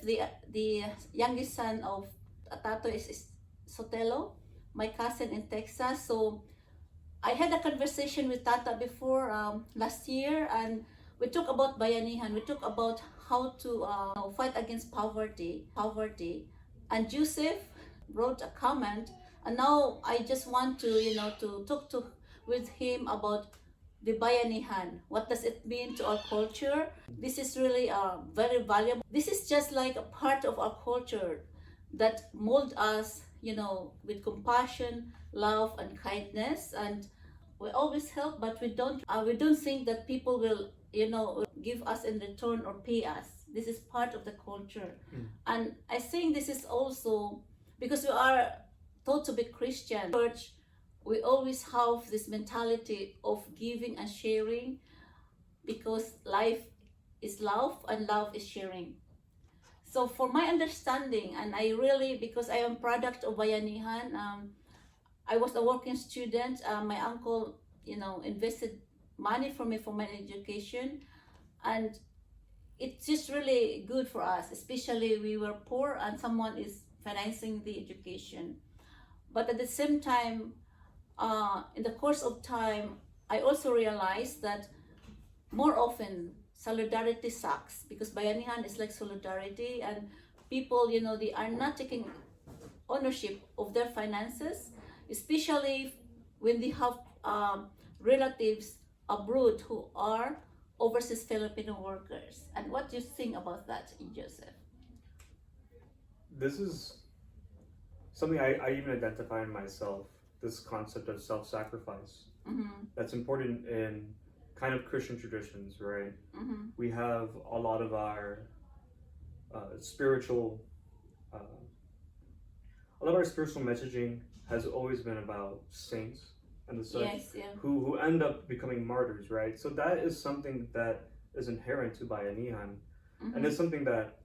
the youngest son of Tato is Sotelo, my cousin in Texas. So I had a conversation with Tata before last year, and we talk about bayanihan. We talk about how to fight against poverty. And Joseph wrote a comment, and now I just want to to talk to with him about the bayanihan. What does it mean to our culture? This is really very valuable. This is just like a part of our culture that mold us, with compassion, love, and kindness. And we always help, but we don't think that people will, give us in return or pay us. This is part of the culture. And I think this is also because we are taught to be Christian. Church, we always have this mentality of giving and sharing, because life is love and love is sharing. So for my understanding, and I really, because I am product of Bayanihan, I was a working student. My uncle, invested money for me for my education, and it's just really good for us, especially we were poor and someone is financing the education. But at the same time, in the course of time, I also realized that more often solidarity sucks, because bayanihan is like solidarity, and people, they are not taking ownership of their finances, especially when they have relatives abroad who are overseas Filipino workers. And what do you think about that, Joseph? This is something I even identify in myself, this concept of self-sacrifice. That's important in kind of Christian traditions, right? We have a lot of our spiritual messaging has always been about saints and the such, Yes, yeah. who end up becoming martyrs, right? So that is something that is inherent to Bayanihan, and it's something that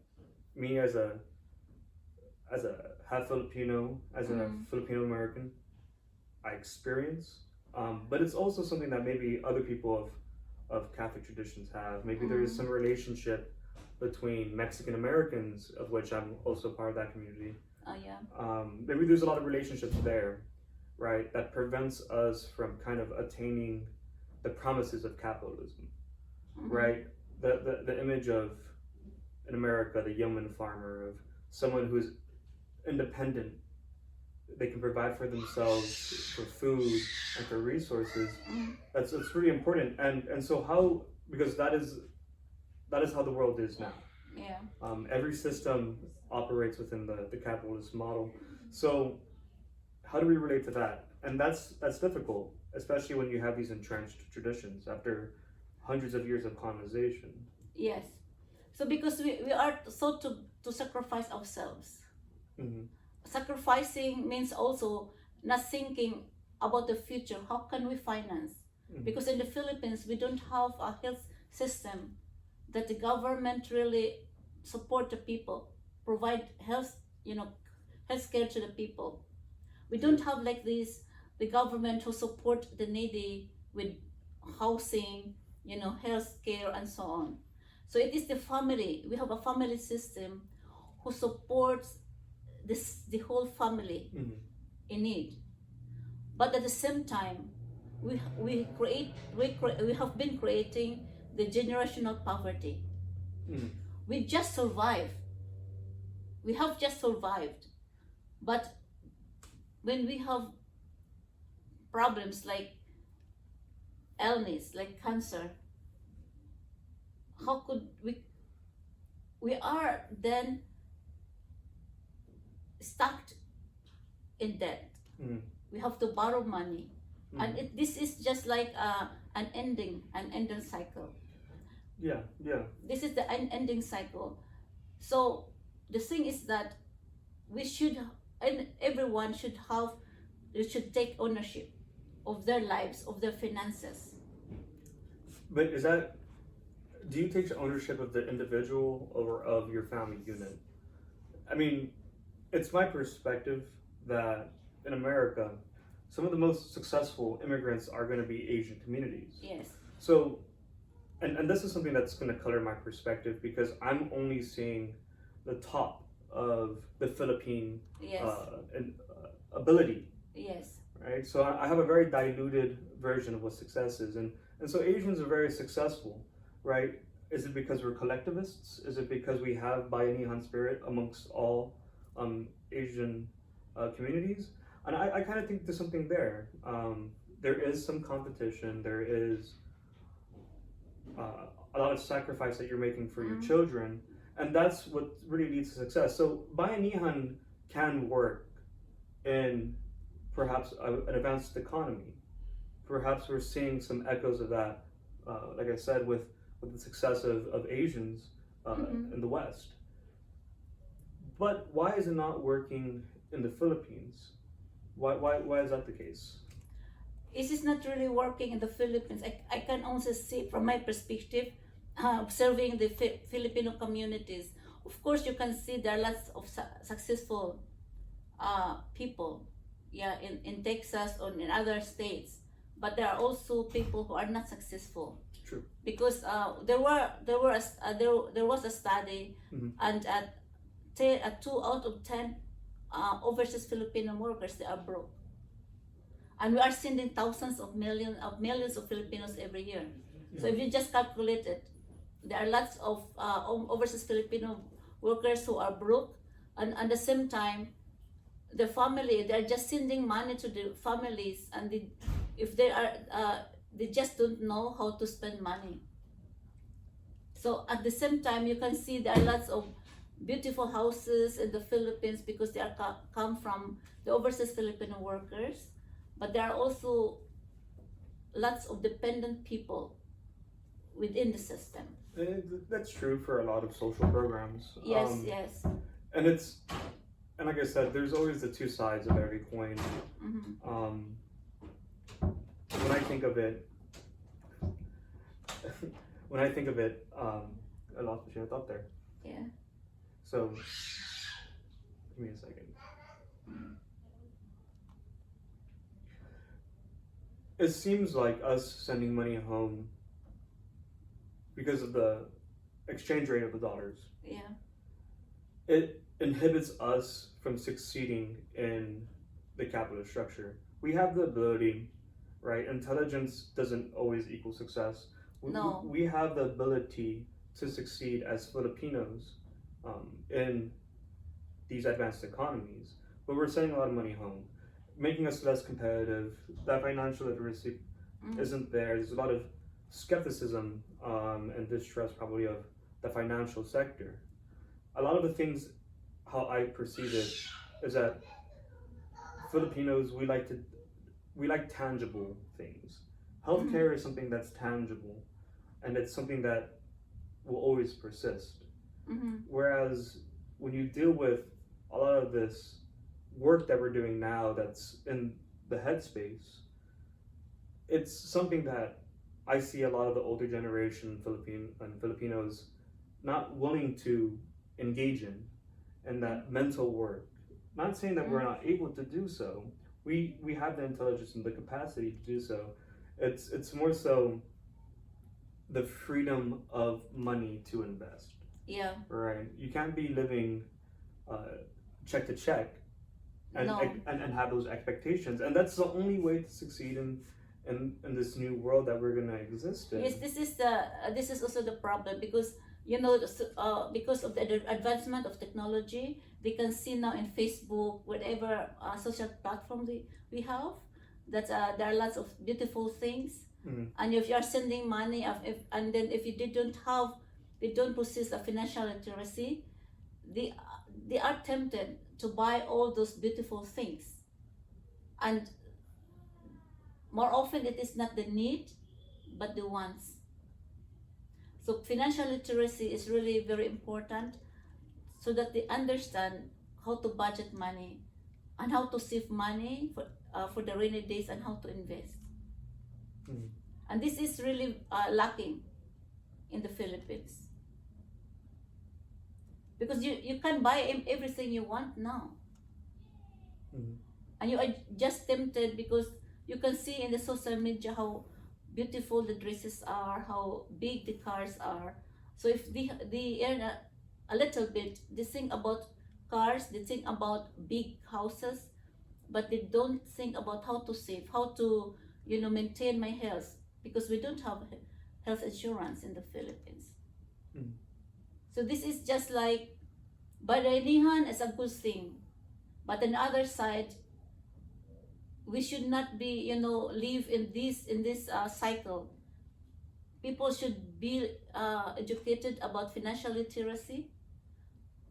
me as a half Filipino, as a Filipino American, I experience. But it's also something that maybe other people of Catholic traditions have. Maybe there is some relationship between Mexican Americans, of which I'm also part of that community. Oh yeah. Maybe there's a lot of relationships there, right, that prevents us from kind of attaining the promises of capitalism, right? The image of, in America, the yeoman farmer, of someone who's independent. They can provide for themselves, for food and for resources. That's really important. And so how, because that is how the world is now. Yeah. Every system operates within the capitalist model. So how do we relate to that? And that's difficult, especially when you have these entrenched traditions after hundreds of years of colonization. Yes. So because we are taught to sacrifice ourselves. Sacrificing means also not thinking about the future. How can we finance? Because in the Philippines, we don't have a health system that the government really support the people, provide health care to the people. We don't have like this, the government who support the needy with housing, health care and so on. So it is the family. We have a family system who supports the whole family in need. But at the same time, we have been creating the generational poverty. We just survive. We have just survived. But when we have problems like illness, like cancer, how could we are then stuck in debt. We have to borrow money, and this is just like an ending cycle. Yeah. This is the unending cycle. So the thing is that we should, and everyone should take ownership of their lives, of their finances. But do you take ownership of the individual or of your family unit? I mean, it's my perspective that in America, some of the most successful immigrants are going to be Asian communities. Yes. So, and this is something that's going to color my perspective, because I'm only seeing the top of the Philippine Yes. ability, Yes. right? So I have a very diluted version of what success is, and so Asians are very successful, right? Is it because we're collectivists? Is it because we have bayanihan spirit amongst all Asian communities? And I kind of think there's something there. There is some competition. There is a lot of sacrifice that you're making for your children, and that's what really leads to success. So bayanihan can work in perhaps an advanced economy. Perhaps we're seeing some echoes of that, like I said, with the success of Asians in the West. But why is it not working in the Philippines? Why is that the case? It is not really working in the Philippines. I can also see from my perspective, observing the Filipino communities. Of course, you can see there are lots of successful people, yeah, in Texas or in other states. But there are also people who are not successful. True. Because there was a study, and at 2 out of 10 overseas Filipino workers, they are broke. And we are sending thousands of millions of Filipinos every year. So if you just calculate it, there are lots of overseas Filipino workers who are broke, and at the same time, the family, they're just sending money to the families, and if they are they just don't know how to spend money. So at the same time, you can see there are lots of beautiful houses in the Philippines because they are come from the overseas Filipino workers, but there are also lots of dependent people within the system. That's true for a lot of social programs. Yes, yes. And like I said, there's always the two sides of every coin. When I think of it, I lost the train of thought there. Yeah. So, give me a second. It seems like us sending money home because of the exchange rate of the dollars. Yeah. It inhibits us from succeeding in the capitalist structure. We have the ability, right? Intelligence doesn't always equal success. No. We have the ability to succeed as Filipinos in these advanced economies, but we're sending a lot of money home, making us less competitive. That financial literacy isn't there. There's a lot of skepticism and distrust probably of the financial sector. A lot of the things, how I perceive it, is that Filipinos, we like tangible things. Healthcare is something that's tangible, and it's something that will always persist. Whereas when you deal with a lot of this work that we're doing now that's in the headspace, it's something that I see a lot of the older generation Filipinos not willing to engage in, and that mental work. Not saying that we're not able to do so. We have the intelligence and the capacity to do so. It's more so the freedom of money to invest. Yeah. Right. You can't be living check to check and have those expectations. And that's the only way to succeed in this new world that we're gonna exist in. Yes, this is also the problem, because because of the advancement of technology, they can see now in Facebook, whatever social platform we have, that there are lots of beautiful things. And if you are sending money, and then if they don't possess a financial literacy, they are tempted to buy all those beautiful things, and more often it is not the need but the wants. So financial literacy is really very important, so that they understand how to budget money and how to save money for the rainy days and how to invest. And this is really lacking in the Philippines, because you can buy everything you want now. And you are just tempted because you can see in the social media how beautiful the dresses are, how big the cars are. So if they earn a little bit. They think about cars, they think about big houses, but they don't think about how to save, how to, maintain my health, because we don't have health insurance in the Philippines. Mm. So this is just like, bayanihan is a good thing, but on the other side, we should not be, live in this cycle. People should be educated about financial literacy,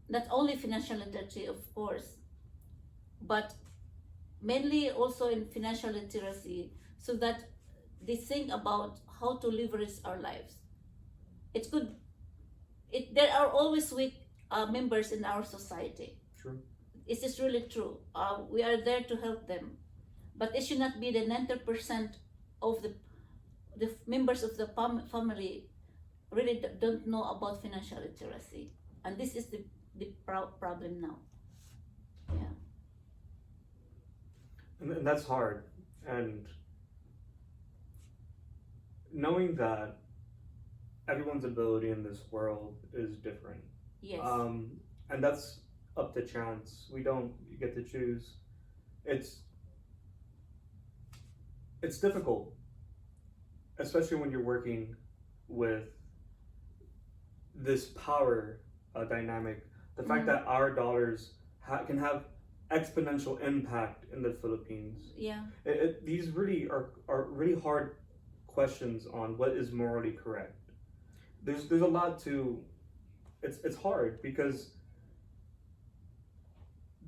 not only financial literacy, of course, but mainly also in financial literacy, so that they think about how to leverage our lives. It's good. There are always weak members in our society. True. Is this really true? We are there to help them, but it should not be the 90% of the members of the family really don't know about financial literacy, and this is the problem now. Yeah. And that's hard. And knowing that everyone's ability in this world is different. Yes. And that's up to chance. We don't get to choose. It's difficult, especially when you're working with this power dynamic. The fact that our dollars can have exponential impact in the Philippines. Yeah. These really are really hard questions on what is morally correct. There's a lot to. It's hard because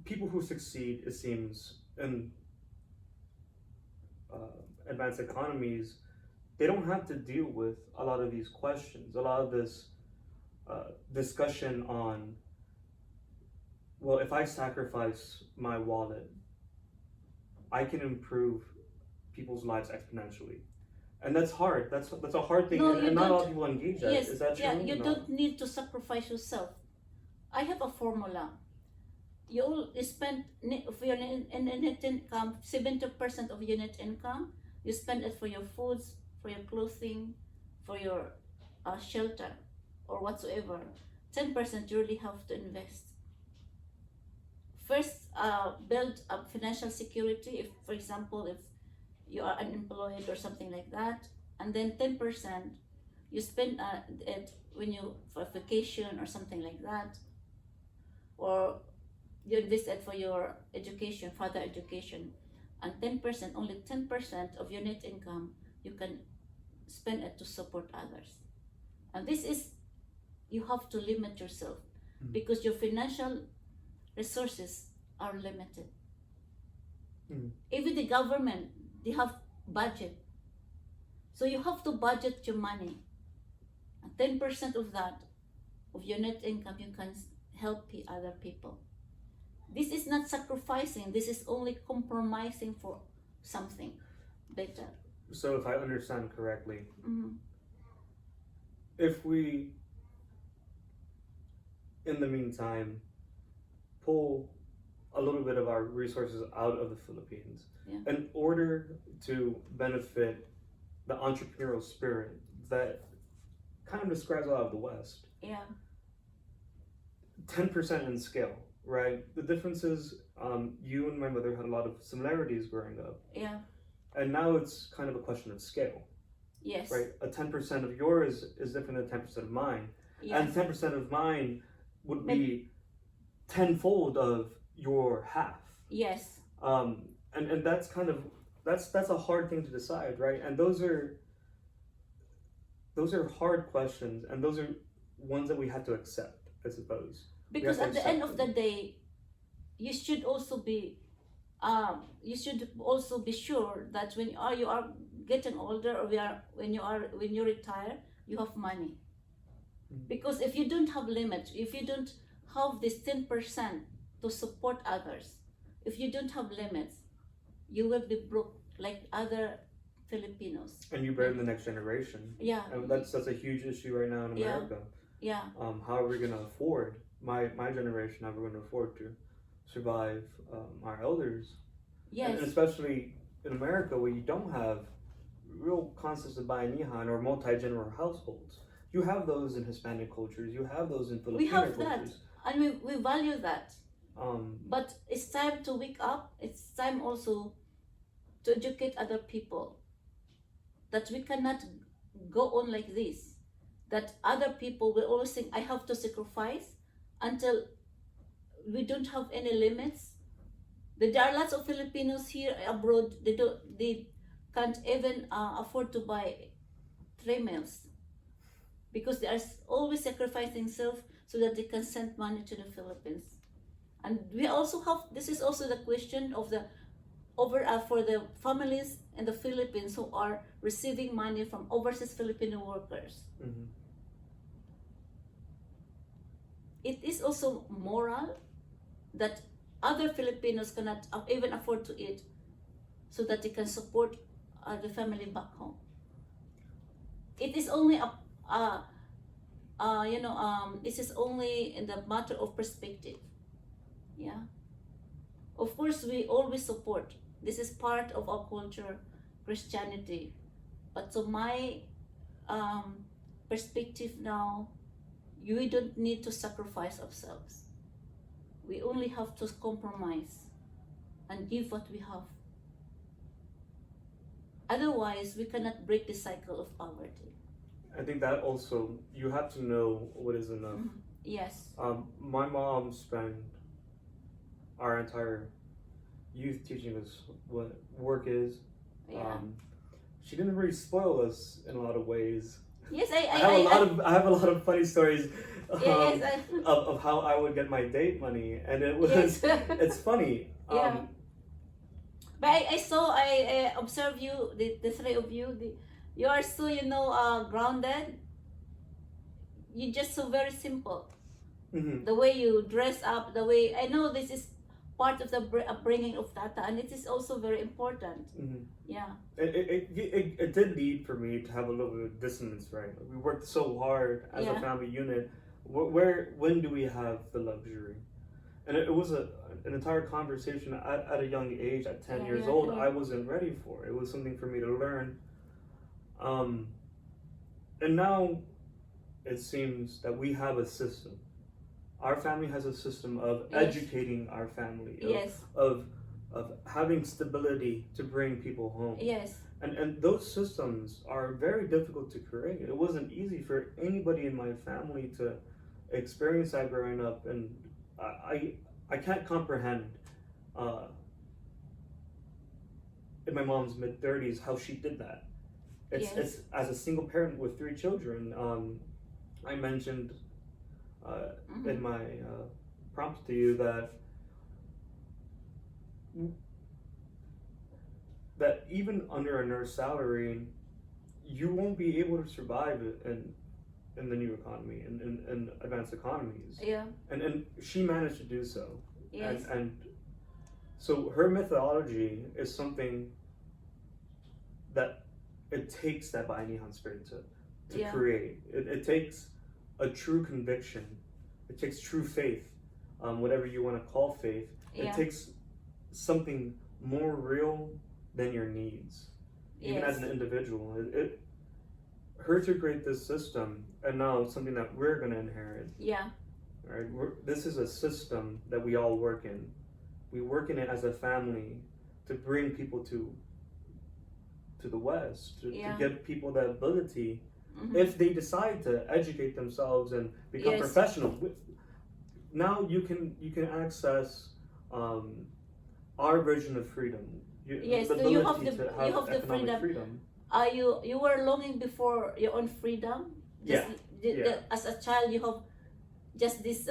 people who succeed, it seems, in advanced economies, they don't have to deal with a lot of these questions, a lot of this discussion on, well, if I sacrifice my wallet, I can improve people's lives exponentially. And that's hard. That's a hard thing, No, and you not a lot don't- of people engage that. Yes. Is that true? Yeah. You No. don't need to sacrifice yourself. I have a formula. You all spend for your net income, 70% of your net income. You spend it for your foods, for your clothing, for your shelter, or whatsoever. 10% you really have to invest. First, build up financial security. If, for example, if you are unemployed or something like that, and then 10% you spend it when you for vacation or something like that, or you invest it for your education, further education, and 10%, only 10% of your net income you can spend it to support others. And this is, you have to limit yourself because your financial resources are limited. Even the government, they have budget, so you have to budget your money, and 10% of that, of your net income, you can help other people. This is not sacrificing, this is only compromising for something better. So if I understand correctly, Mhm. if we, in the meantime, pull a little bit of our resources out of the Philippines, Yeah. in order to benefit the entrepreneurial spirit that kind of describes a lot of the West, Yeah. 10% in scale, right? The difference is, you and my mother had a lot of similarities growing up, Yeah. and now it's kind of a question of scale, Yes. right? A 10% of yours is different than 10% of mine, and Yes. 10% of mine would be tenfold of your half. Yes. And that's kind of that's a hard thing to decide, right? And those are hard questions, and those are ones that we have to accept, I suppose. Because to at the accept end of the day, you should also be sure that when you are getting older, or when you retire, you have money. Because if you don't have limits, if you don't have this 10% to support others, if you don't have limits, you will be broke like other Filipinos. And you bear the next generation. Yeah. And that's a huge issue right now in Yeah. America. Yeah. How are we going to afford, my generation, how are we going to afford to survive our elders? Yes. And especially in America, where you don't have real concepts of bayanihan or multi-general households. You have those in Hispanic cultures. You have those in We Filipino have that, cultures. and we value that. Um, But it's time to wake up. It's time also to educate other people that we cannot go on like this. That other people will always think, I have to sacrifice until we don't have any limits. There are lots of Filipinos here abroad. They can't even afford to buy 3 meals because they are always sacrificing self so that they can send money to the Philippines. And we also have, this is also the question of the for the families in the Philippines who are receiving money from overseas Filipino workers. mhm. It is also moral that other Filipinos cannot even afford to eat so that they can support the family back home. It is only this is only in the matter of perspective. Yeah. Of course, we always support. This is part of our culture, Christianity. But to my perspective now, we don't need to sacrifice ourselves. We only have to compromise and give what we have. Otherwise, we cannot break the cycle of poverty. I think that also, you have to know what is enough. Yes. My mom spent our entire youth teaching us what work is. Yeah. She didn't really spoil us in a lot of ways. Yes, I have a lot of funny stories of how I would get my date money, and it was yes. it's funny. Yeah. But I observe you, the three of you. You are so grounded. You're just so very simple. Mm-hmm. The way you dress up, the way I know this is part of the upbringing of Tata, and it is also very important. Mm-hmm. Yeah. It did lead for me to have a little bit of dissonance, right? We worked so hard as a family unit. When do we have the luxury? And it was an entire conversation at a young age, at 10 years old. I wasn't ready for. It was something for me to learn. And now it seems that we have a system. Our family has a system of educating our family, of having stability to bring people home. Yes. And those systems are very difficult to create. It wasn't easy for anybody in my family to experience that growing up, and I can't comprehend in my mom's mid-30s how she did that. It's as a single parent with 3 children. I mentioned in my prompt to you that even under a nurse salary, you won't be able to survive in the new economy, in advanced economies. Yeah. And she managed to do so. Yes. And so her methodology is something that it takes that Bayanihan spirit to create. It takes a true conviction. It takes true faith, whatever you want to call faith. It takes something more real than your needs, even as an individual. Her to create this system, and now it's something that we're going to inherit. Yeah. Right? This is a system that we all work in. We work in it as a family to bring people to the West, to give people the ability, if they decide to educate themselves and become professional. Now you can access our version of freedom. You have the freedom. You were longing before your own freedom. As a child, you have just this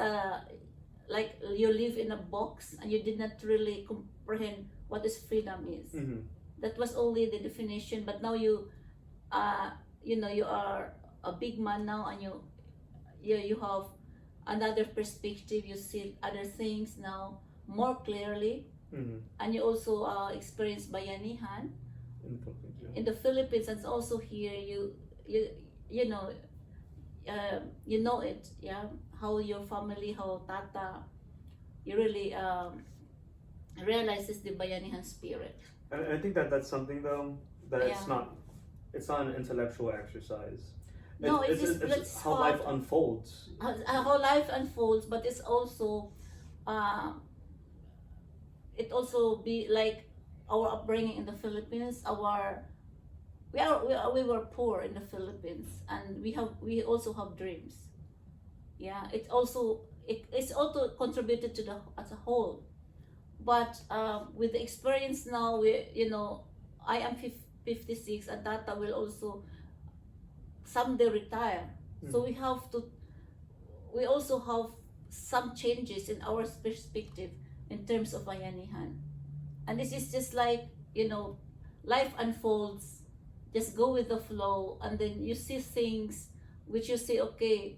like you live in a box and you did not really comprehend what is freedom is. That was only the definition, but now you are a big man now, and you have another perspective. You see other things now more clearly, and you also experience bayanihan in the Philippines, and also here you know it, how your family, how Tata, you really realizes the bayanihan spirit. And I think that's something though that it's not an intellectual exercise. No, it's just it's how life unfolds. how life unfolds, but it's also uh, it also be like our upbringing in the Philippines. We were poor in the Philippines, and we also have dreams. Yeah, it's also contributed to the as a whole. But with the experience now, I am 56, and Tata will also someday retire. So we also have some changes in our perspective in terms of Bayanihan. And this is just like, life unfolds, just go with the flow, and then you see things which you say, okay,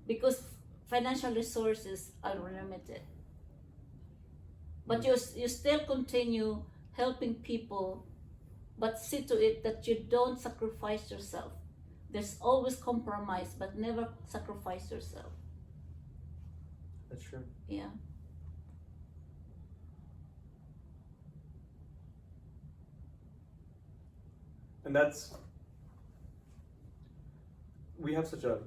because financial resources are limited. But you still continue helping people, but see to it that you don't sacrifice yourself. There's always compromise, but never sacrifice yourself. That's true. Yeah. And we have such a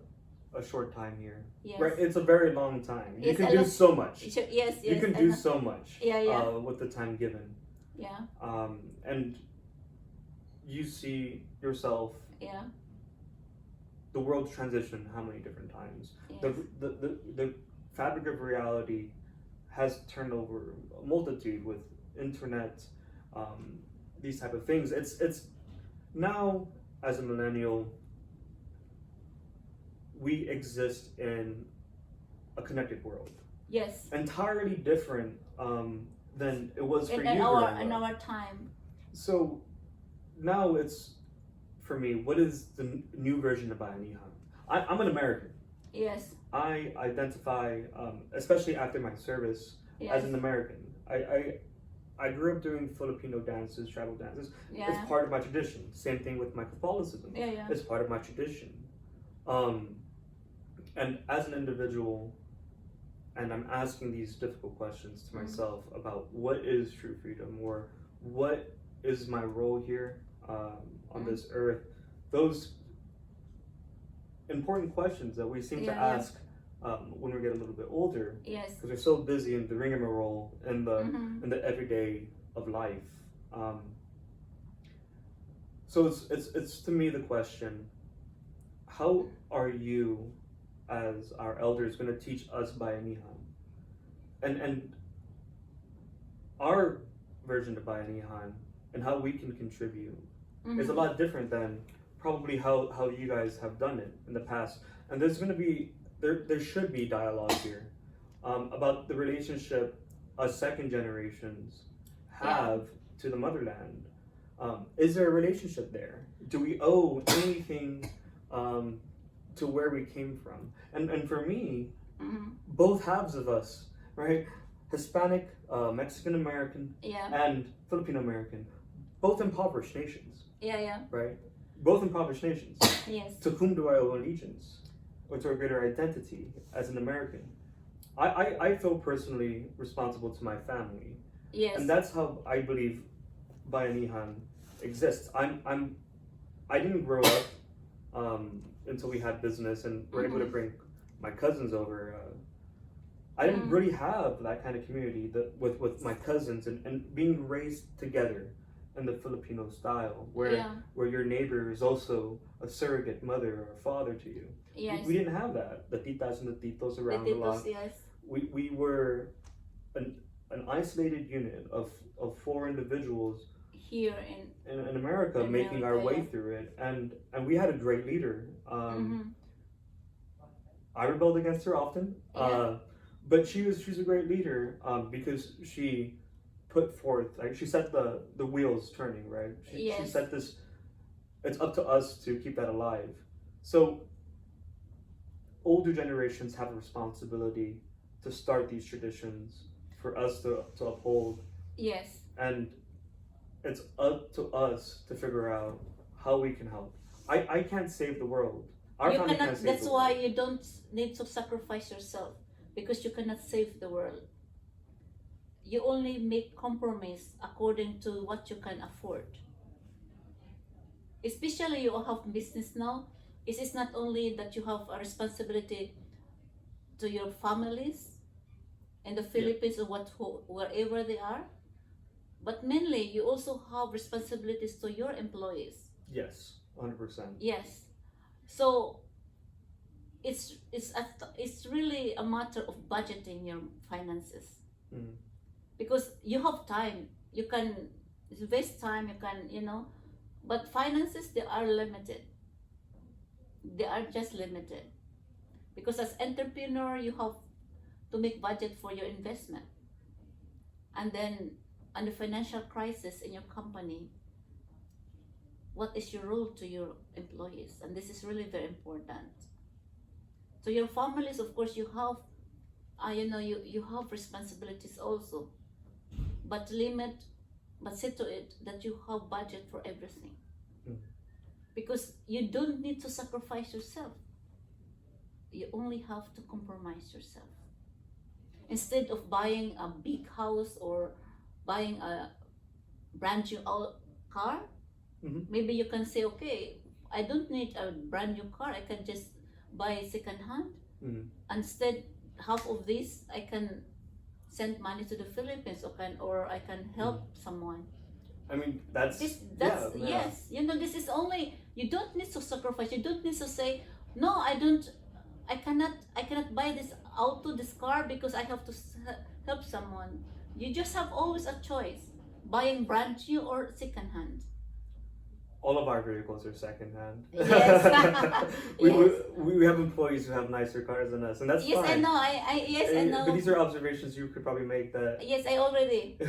short time here. Yes. Right? It's a very long time. You Yes, can do so much. Yes. You can do so much Yeah. with the time given. Yeah. And you see yourself, Yeah. the world's transition how many different times. Yes. The fabric of reality has turned over a multitude with internet, these type of things. It's now, as a millennial, we exist in a connected world. Yes. Entirely different than it was for you. In our time. So now it's, for me, what is the new version of Bayanihan? I'm an American. Yes. I identify, especially after my service, as an American. I grew up doing Filipino dances, tribal dances. Yeah. It's part of my tradition. Same thing with my Catholicism. Yeah. It's part of my tradition. And as an individual, and I'm asking these difficult questions to myself about what is true freedom, or what is my role here on this earth. Those important questions that we seem to ask when we get a little bit older. Yes. Because we're so busy in the rigmarole and the everyday of life. So it's to me the question: how are you, as our elders, going to teach us Bayanihan? And our version of Bayanihan and how we can contribute is a lot different than probably how you guys have done it in the past. And there's going to be there should be dialogue here about the relationship us second generations have to the motherland. Is there a relationship there? Do we owe anything to where we came from? And for me, both halves of us, right? Hispanic, Mexican American, and Filipino American, both impoverished nations. Yeah. Right? Both impoverished nations. Yes. To whom do I owe allegiance? Or to a greater identity as an American? I feel personally responsible to my family. Yes. And that's how I believe Bayanihan exists. I didn't grow up until we had business and were able to bring my cousins over. I didn't really have that kind of community with my cousins and being raised together in the Filipino style, where your neighbor is also a surrogate mother or father to you. Yes. We didn't have that. The titas and the titos around a lot. Yes. We were an isolated unit of 4 individuals here in America, making our way through it, and we had a great leader. I rebelled against her often, but she's a great leader because she put forth, like, she set the wheels turning, right? She set this. It's up to us to keep that alive. So older generations have a responsibility to start these traditions for us to uphold. Yes. And it's up to us to figure out how we can help. I can't save the world. Our family can't save that's the why world. you don't need to sacrifice yourself, because you cannot save the world. You only make compromise according to what you can afford. Especially you have business now, it is not only that you have a responsibility to your families in the Philippines or wherever they are, but mainly you also have responsibilities to your employees. Yes, 100%. Yes. So it's really a matter of budgeting your finances, Mm. because you have time, you can waste time, you can, but finances, they are limited, they are just limited, because as entrepreneur you have to make budget for your investment, and then on the financial crisis in your company, what is your role to your employees? And this is really very important. To your families, of course, you have you have responsibilities also, but see to it that you have budget for everything. Mm. Because you don't need to sacrifice yourself, you only have to compromise yourself. Instead of buying a big house or buying a brand new car, Mhm. maybe you can say, okay, I don't need a brand new car, I can just buy second hand. Mm. Instead, half of this I can send money to the Philippines, or I can help someone. I mean, that's That's yeah. yes, this is only, you don't need to sacrifice, you don't need to say, no, I cannot buy this car because I have to help someone. You just have always a choice, buying brand new or second hand. All of our vehicles are secondhand. Yes. we, Yes. we have employees who have nicer cars than us, and that's Yes, fine. I know. I yes, I know. But these are observations you could probably make that. Yes, I already.